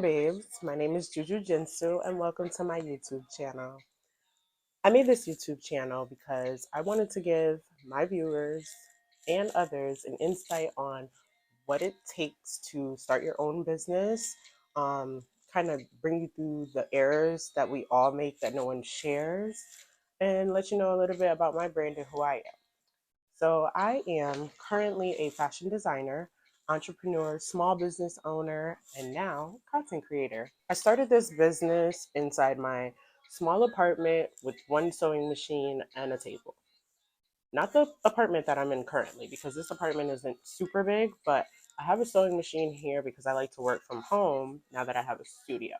babes. My name is Juju Jinsu, and welcome to my YouTube channel. I made this YouTube channel because I wanted to give my viewers and others an insight on what it takes to start your own business, kind of bring you through the errors that we all make that no one shares, and let you know a little bit about my brand and who I am. So, I am currently a fashion designer, entrepreneur, small business owner, and now content creator. I started this business inside my small apartment with one sewing machine and a table. Not the apartment that I'm in currently, because this apartment isn't super big, but I have a sewing machine here because I like to work from home now that I have a studio.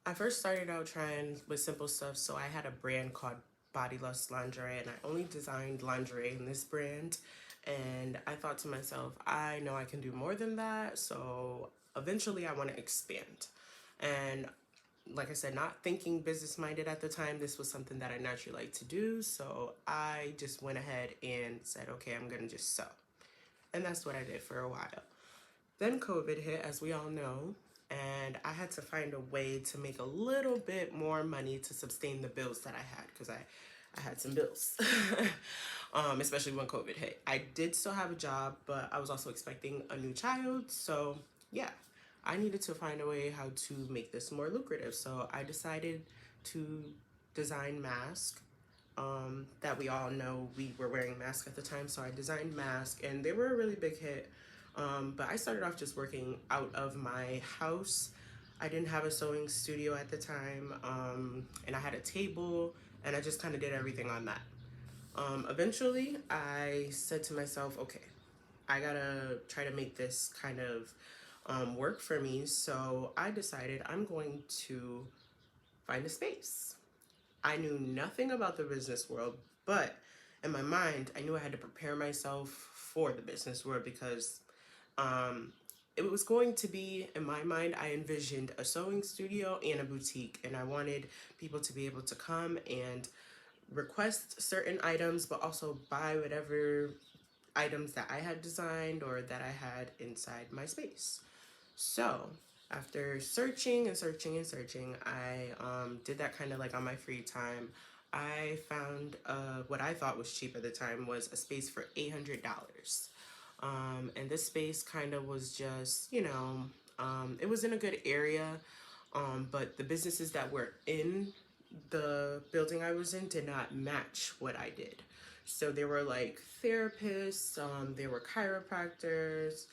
I first started out trying with simple stuff, so I had a brand called Body Lust Lingerie, and I only designed lingerie in this brand. And I thought to myself, I know I can do more than that, so eventually I want to expand. And like I said, not thinking business minded at the time, this was something that I naturally like to do, so I just went ahead and said, okay, I'm gonna just sew. And that's what I did for a while. Then COVID hit, as we all know, and I had to find a way to make a little bit more money to sustain the bills that I had because I had some bills, especially when COVID hit. I did still have a job, but I was also expecting a new child. So, yeah, I needed to find a way how to make this more lucrative. So, I decided to design masks that we all know we were wearing masks at the time. So I designed masks and they were a really big hit. But I started off just working out of my house. I didn't have a sewing studio at the time, and I had a table, and I just kind of did everything on that. Eventually, I said to myself, okay, I gotta try to make this kind of work for me. So I decided I'm going to find a space. I knew nothing about the business world, but in my mind, I knew I had to prepare myself for the business world because um, it was going to be, in my mind, I envisioned a sewing studio and a boutique, and I wanted people to be able to come and request certain items, but also buy whatever items that I had designed or that I had inside my space. So, after searching and searching and searching, I did that kind of like on my free time. I found what I thought was cheap at the time was a space for $800. And this space kind of was just, it was in a good area, but the businesses that were in the building I was in did not match what I did. So there were like therapists, there were chiropractors,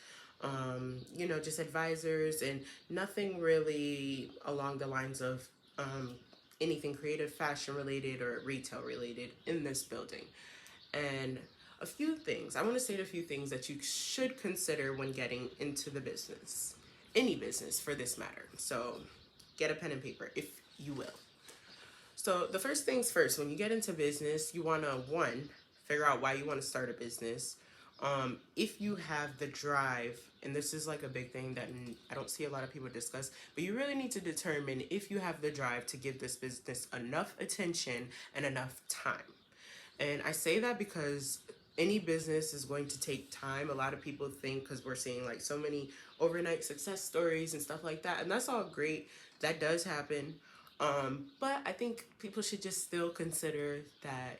just advisors, and nothing really along the lines of anything creative, fashion related, or retail related in this building. And a few things, I want to state a few things that you should consider when getting into the business, any business for this matter. So get a pen and paper, if you will. So the first things first, when you get into business, you want to, one, figure out why you want to start a business. If you have the drive, and this is like a big thing that I don't see a lot of people discuss, but you really need to determine if you have the drive to give this business enough attention and enough time. And I say that because any business is going to take time. A lot of people think, because we're seeing like so many overnight success stories and stuff like that, and that's all great. That does happen. But I think people should just still consider that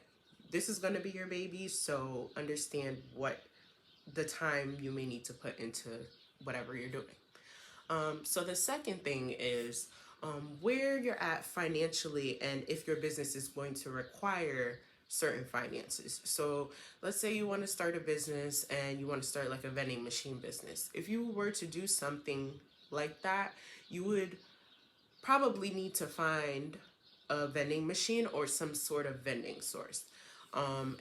this is going to be your baby, so understand what the time you may need to put into whatever you're doing. So the second thing is where you're at financially and if your business is going to require certain finances. So let's say you want to start a business and you want to start like a vending machine business. If you were to do something like that, you would probably need to find a vending machine or some sort of vending source.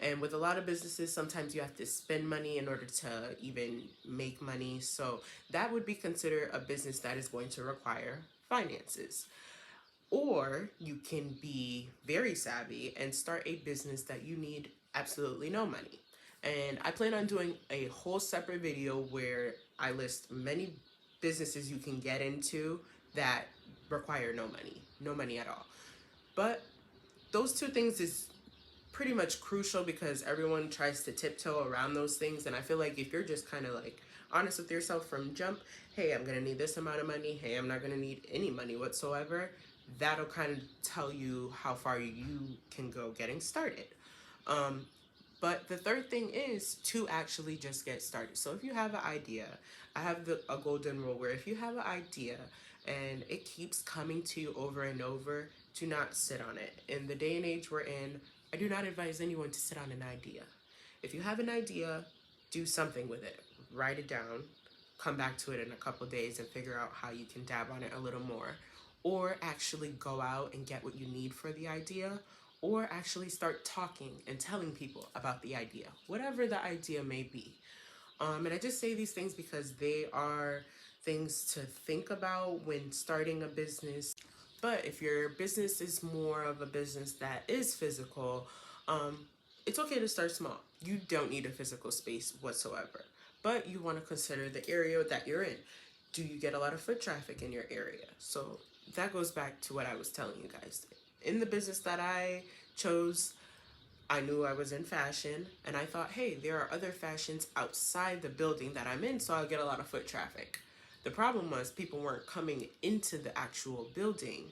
And with a lot of businesses, sometimes you have to spend money in order to even make money. So that would be considered a business that is going to require finances. Or you can be very savvy and start a business that you need absolutely no money. And I plan on doing a whole separate video where I list many businesses you can get into that require no money at all. But those two things is pretty much crucial because everyone tries to tiptoe around those things. And I feel like if you're just kind of like honest with yourself from jump. Hey, I'm gonna need this amount of money. Hey, I'm not gonna need any money whatsoever. That'll kind of tell you how far you can go getting started. Um, but the third thing is to actually just get started. So if you have an idea, I have a golden rule where if you have an idea and it keeps coming to you over and over, do not sit on it. In the day and age we're in, I do not advise anyone to sit on an idea. If you have an idea, do something with it. Write it down, come back to it in a couple days and figure out how you can dab on it a little more. Or actually go out and get what you need for the idea, or actually start talking and telling people about the idea, whatever the idea may be. And I just say these things because they are things to think about when starting a business. But if your business is more of a business that is physical, um, it's okay to start small. You don't need a physical space whatsoever. But you want to consider the area that you're in. Do you get a lot of foot traffic in your area? So that goes back to what I was telling you guys. In the business that I chose, I knew I was in fashion, and I thought, hey, there are other fashions outside the building that I'm in, so I'll get a lot of foot traffic. The problem was people weren't coming into the actual building,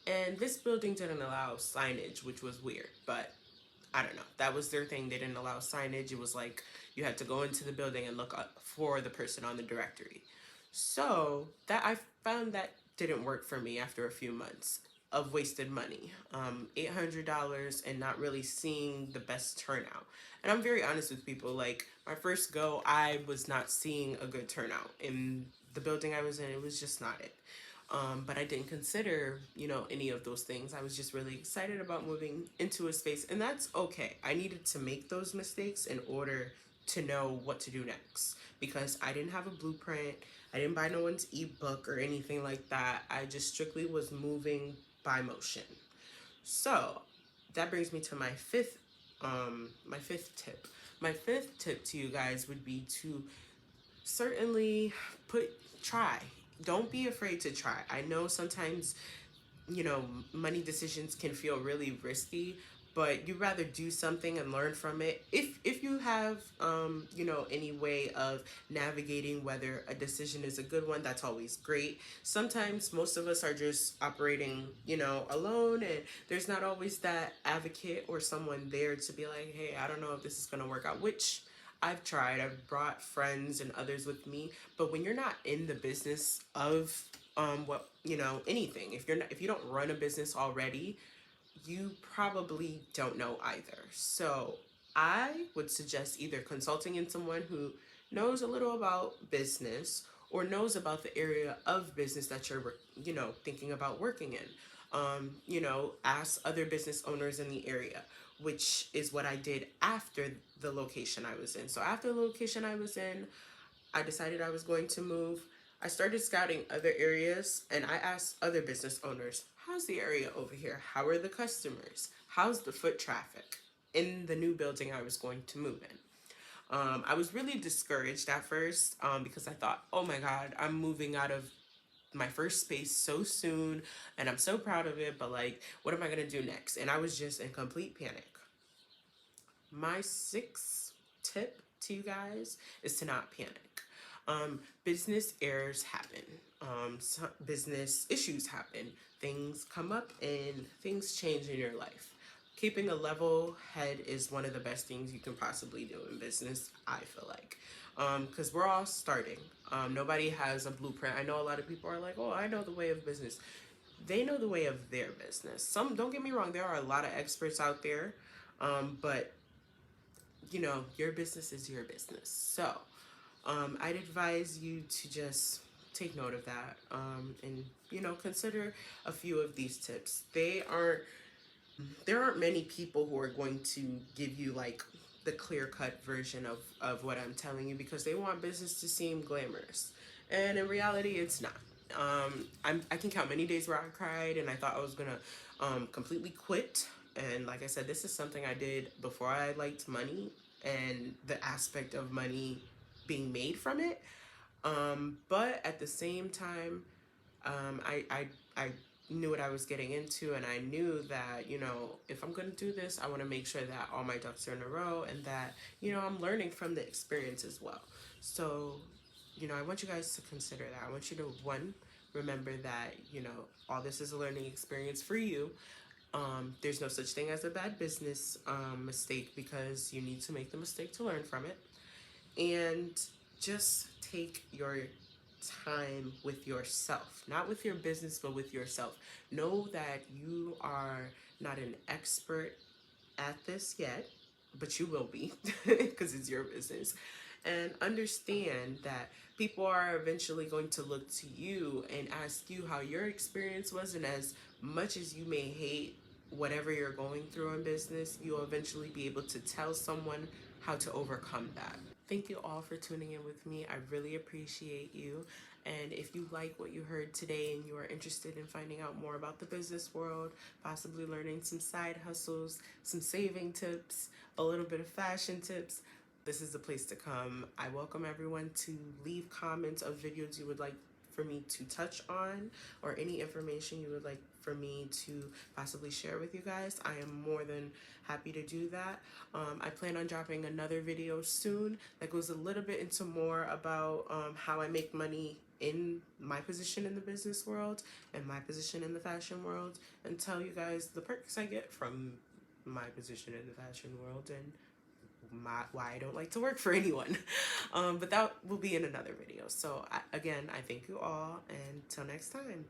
and this building didn't allow signage, which was weird, but I don't know. That was their thing. They didn't allow signage. It was like you had to go into the building and look up for the person on the directory. So that I found that didn't work for me after a few months of wasted money, $800 and not really seeing the best turnout. And I'm very honest with people. Like my first go, I was not seeing a good turnout in the building I was in. It was just not it. But I didn't consider, any of those things. I was just really excited about moving into a space, and that's okay. I needed to make those mistakes in order to know what to do next because I didn't have a blueprint. I didn't buy no one's ebook or anything like that. I just strictly was moving by motion. So that brings me to my fifth tip. My fifth tip to you guys would be to certainly try. Don't be afraid to try. I know sometimes, money decisions can feel really risky, but you'd rather do something and learn from it. If you have, any way of navigating whether a decision is a good one, that's always great. Sometimes most of us are just operating, alone, and there's not always that advocate or someone there to be like, hey, I don't know if this is going to work out, which I've tried. I've brought friends and others with me, but when you're not in the business of anything, if you don't run a business already, you probably don't know either. So I would suggest either consulting in someone who knows a little about business or knows about the area of business that you're, thinking about working in. Ask other business owners in the area, which is what I did after the location I was in. So after the location I was in, I decided I was going to move. I started scouting other areas and I asked other business owners, how's the area over here? How are the customers? How's the foot traffic in the new building I was going to move in? I was really discouraged at first because I thought, oh my God, I'm moving out of my first space so soon and I'm so proud of it, but like, what am I going to do next? And I was just in complete panic. My sixth tip to you guys is to not panic. Business errors happen. Business issues happen. Things come up and things change in your life. Keeping a level head is one of the best things you can possibly do in business, I feel like. Because we're all starting. Nobody has a blueprint. I know a lot of people are like, oh, I know the way of business. They know the way of their business. Don't get me wrong, there are a lot of experts out there. But your business is your business. So I'd advise you to just take note of that and, consider a few of these tips. There aren't many people who are going to give you like the clear cut version of what I'm telling you because they want business to seem glamorous. And in reality, it's not. I can count many days where I cried and I thought I was going to completely quit. And like I said, this is something I did before I liked money and the aspect of money being made from it. But at the same time, I knew what I was getting into, and I knew that, if I'm going to do this, I want to make sure that all my ducks are in a row and that, I'm learning from the experience as well. So I want you guys to consider that. I want you to, one, remember that, all this is a learning experience for you. There's no such thing as a bad business mistake, because you need to make the mistake to learn from it. And just take your time with yourself, not with your business, but with yourself. Know that you are not an expert at this yet, but you will be because it's your business. And understand that people are eventually going to look to you and ask you how your experience was. And as much as you may hate whatever you're going through in business, you'll eventually be able to tell someone how to overcome that. Thank you all for tuning in with me. I really appreciate you. And if you like what you heard today and you are interested in finding out more about the business world, possibly learning some side hustles, some saving tips, a little bit of fashion tips, this is the place to come. I welcome everyone to leave comments of videos you would like for me to touch on, or any information you would like for me to possibly share with you guys. I am more than happy to do that. I plan on dropping another video soon that goes a little bit into more about how I make money in my position in the business world and my position in the fashion world, and tell you guys the perks I get from my position in the fashion world, and why I don't like to work for anyone. But that will be in another video. So again, I thank you all, and till next time.